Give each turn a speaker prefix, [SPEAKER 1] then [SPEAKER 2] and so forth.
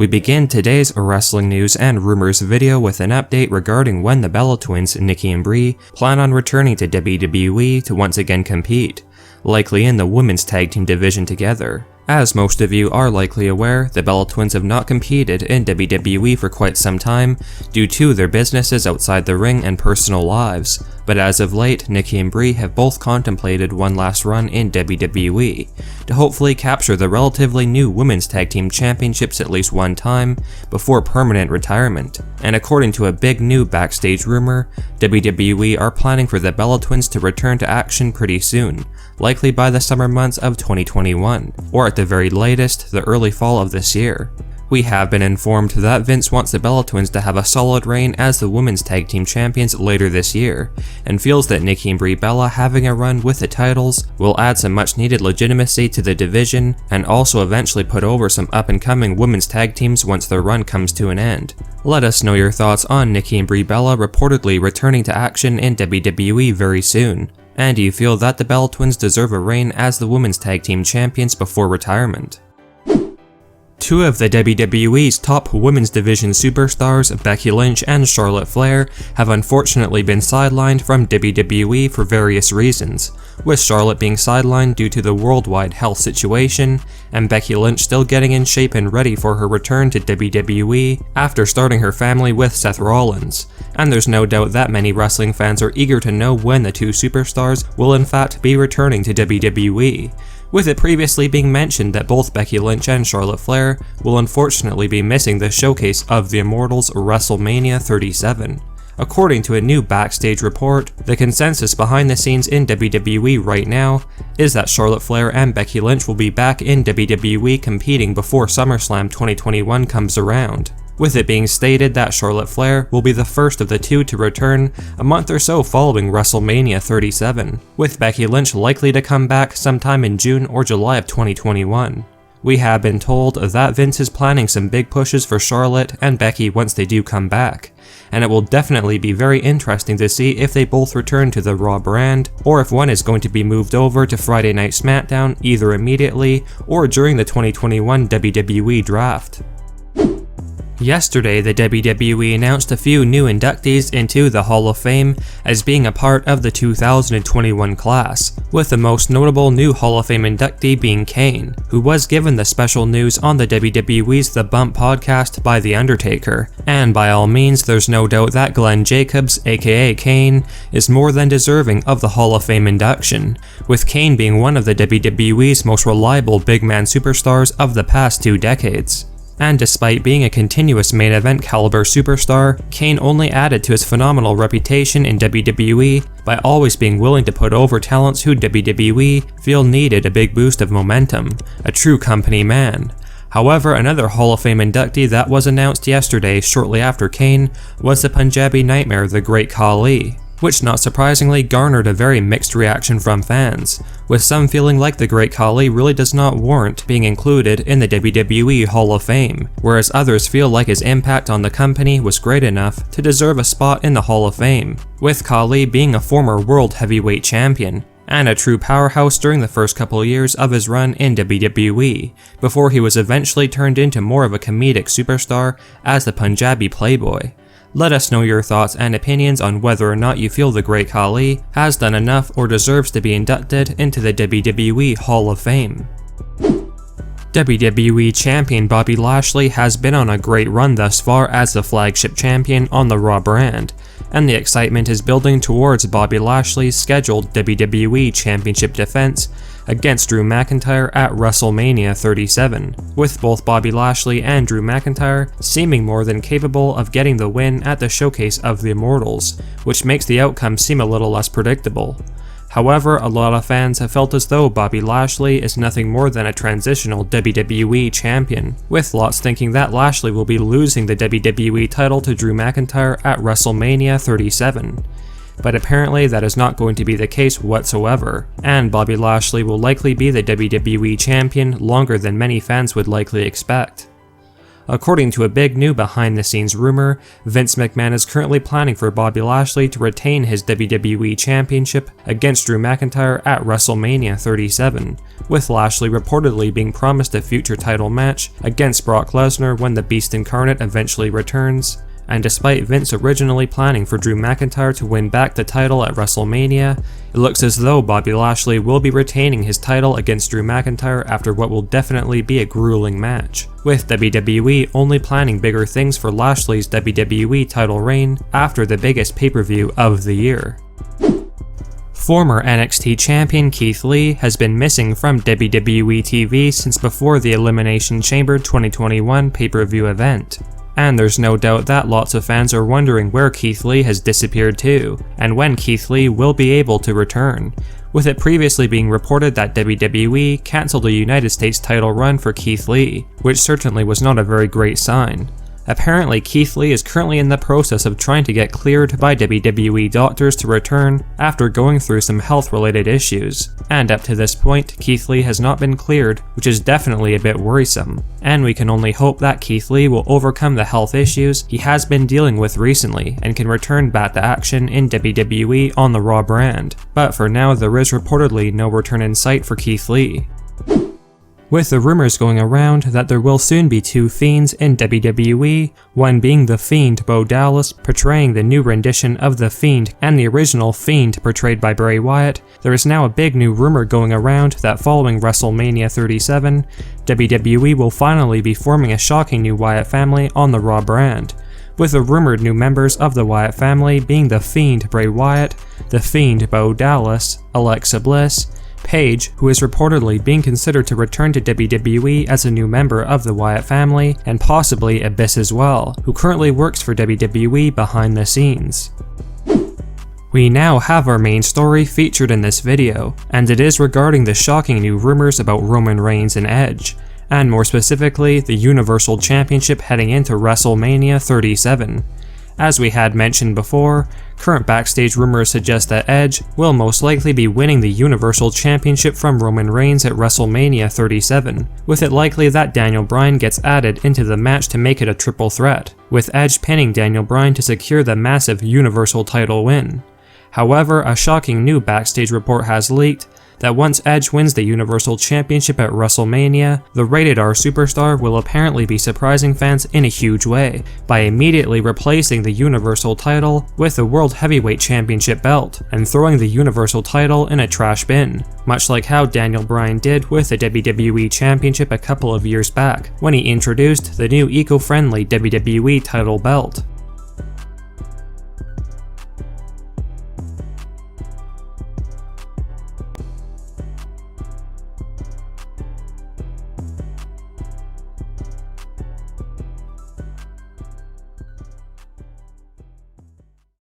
[SPEAKER 1] We begin today's wrestling news and rumors video with an update regarding when the Bella twins, Nikki and Brie, plan on returning to WWE to once again compete, likely in the women's tag team division together. As most of you are likely aware, the Bella twins have not competed in WWE for quite some time due to their businesses outside the ring and personal lives, but as of late, Nikki and Brie have both contemplated one last run in WWE to hopefully capture the relatively new Women's Tag Team Championships at least one time before permanent retirement. And according to a big new backstage rumor, WWE are planning for the Bella twins to return to action pretty soon, likely by the summer months of 2021, or at the very latest, the early fall of this year. We have been informed that Vince wants the Bella twins to have a solid reign as the Women's Tag Team Champions later this year, and feels that Nikki and Brie Bella having a run with the titles will add some much needed legitimacy to the division, and also eventually put over some up and coming women's tag teams once their run comes to an end. Let us know your thoughts on Nikki and Brie Bella reportedly returning to action in WWE very soon. And do you feel that the Bella twins deserve a reign as the Women's Tag Team Champions before retirement? Two of the WWE's top women's division superstars, Becky Lynch and Charlotte Flair, have unfortunately been sidelined from WWE for various reasons, with Charlotte being sidelined due to the worldwide health situation, and Becky Lynch still getting in shape and ready for her return to WWE after starting her family with Seth Rollins. And there's no doubt that many wrestling fans are eager to know when the two superstars will in fact be returning to WWE, with it previously being mentioned that both Becky Lynch and Charlotte Flair will unfortunately be missing the showcase of the Immortals WrestleMania 37. According to a new backstage report, the consensus behind the scenes in WWE right now is that Charlotte Flair and Becky Lynch will be back in WWE competing before SummerSlam 2021 comes around, with it being stated that Charlotte Flair will be the first of the two to return a month or so following WrestleMania 37, with Becky Lynch likely to come back sometime in June or July of 2021. We have been told that Vince is planning some big pushes for Charlotte and Becky once they do come back, and it will definitely be very interesting to see if they both return to the Raw brand, or if one is going to be moved over to Friday Night SmackDown either immediately or during the 2021 WWE Draft. Yesterday, the WWE announced a few new inductees into the Hall of Fame as being a part of the 2021 class, with the most notable new Hall of Fame inductee being Kane, who was given the special news on the WWE's The Bump podcast by The Undertaker. And by all means, there's no doubt that Glenn Jacobs, aka Kane, is more than deserving of the Hall of Fame induction, with Kane being one of the WWE's most reliable big man superstars of the past 2 decades. And despite being a continuous main event caliber superstar, Kane only added to his phenomenal reputation in WWE by always being willing to put over talents who WWE feel needed a big boost of momentum, a true company man. However, another Hall of Fame inductee that was announced yesterday shortly after Kane was the Punjabi Nightmare, the Great Khali, which not surprisingly garnered a very mixed reaction from fans, with some feeling like the Great Khali really does not warrant being included in the WWE Hall of Fame, whereas others feel like his impact on the company was great enough to deserve a spot in the Hall of Fame, with Khali being a former World Heavyweight Champion and a true powerhouse during the first couple years of his run in WWE, before he was eventually turned into more of a comedic superstar as the Punjabi Playboy. Let us know your thoughts and opinions on whether or not you feel the Great Khali has done enough or deserves to be inducted into the WWE Hall of Fame. WWE Champion Bobby Lashley has been on a great run thus far as the flagship champion on the Raw brand, and the excitement is building towards Bobby Lashley's scheduled WWE Championship defense against Drew McIntyre at WrestleMania 37, with both Bobby Lashley and Drew McIntyre seeming more than capable of getting the win at the showcase of the Immortals, which makes the outcome seem a little less predictable. However, a lot of fans have felt as though Bobby Lashley is nothing more than a transitional WWE champion, with lots thinking that Lashley will be losing the WWE title to Drew McIntyre at WrestleMania 37. But apparently that is not going to be the case whatsoever, and Bobby Lashley will likely be the WWE champion longer than many fans would likely expect. According to a big new behind-the-scenes rumor, Vince McMahon is currently planning for Bobby Lashley to retain his WWE Championship against Drew McIntyre at WrestleMania 37, with Lashley reportedly being promised a future title match against Brock Lesnar when the Beast Incarnate eventually returns. And despite Vince originally planning for Drew McIntyre to win back the title at WrestleMania, it looks as though Bobby Lashley will be retaining his title against Drew McIntyre after what will definitely be a grueling match, with WWE only planning bigger things for Lashley's WWE title reign after the biggest pay-per-view of the year. Former NXT champion Keith Lee has been missing from WWE TV since before the Elimination Chamber 2021 pay-per-view event. And there's no doubt that lots of fans are wondering where Keith Lee has disappeared to, and when Keith Lee will be able to return, with it previously being reported that WWE cancelled a United States title run for Keith Lee, which certainly was not a very great sign. Apparently, Keith Lee is currently in the process of trying to get cleared by WWE doctors to return after going through some health-related issues, and up to this point, Keith Lee has not been cleared, which is definitely a bit worrisome, and we can only hope that Keith Lee will overcome the health issues he has been dealing with recently and can return back to action in WWE on the Raw brand, but for now there is reportedly no return in sight for Keith Lee. With the rumors going around that there will soon be two Fiends in WWE, one being the Fiend Bo Dallas portraying the new rendition of the Fiend and the original Fiend portrayed by Bray Wyatt, there is now a big new rumor going around that following WrestleMania 37, WWE will finally be forming a shocking new Wyatt family on the Raw brand, with the rumored new members of the Wyatt family being the Fiend Bray Wyatt, the Fiend Bo Dallas, Alexa Bliss, Paige, who is reportedly being considered to return to WWE as a new member of the Wyatt family, and possibly Abyss as well, who currently works for WWE behind the scenes. We now have our main story featured in this video, and it is regarding the shocking new rumors about Roman Reigns and Edge, and more specifically, the Universal Championship heading into WrestleMania 37. As we had mentioned before, current backstage rumors suggest that Edge will most likely be winning the Universal Championship from Roman Reigns at WrestleMania 37, with it likely that Daniel Bryan gets added into the match to make it a triple threat, with Edge pinning Daniel Bryan to secure the massive Universal title win. However, a shocking new backstage report has leaked that once Edge wins the Universal Championship at WrestleMania, the rated R superstar will apparently be surprising fans in a huge way by immediately replacing the Universal title with the World Heavyweight Championship belt and throwing the Universal title in a trash bin, much like how Daniel Bryan did with the WWE Championship a couple of years back when he introduced the new eco-friendly WWE title belt.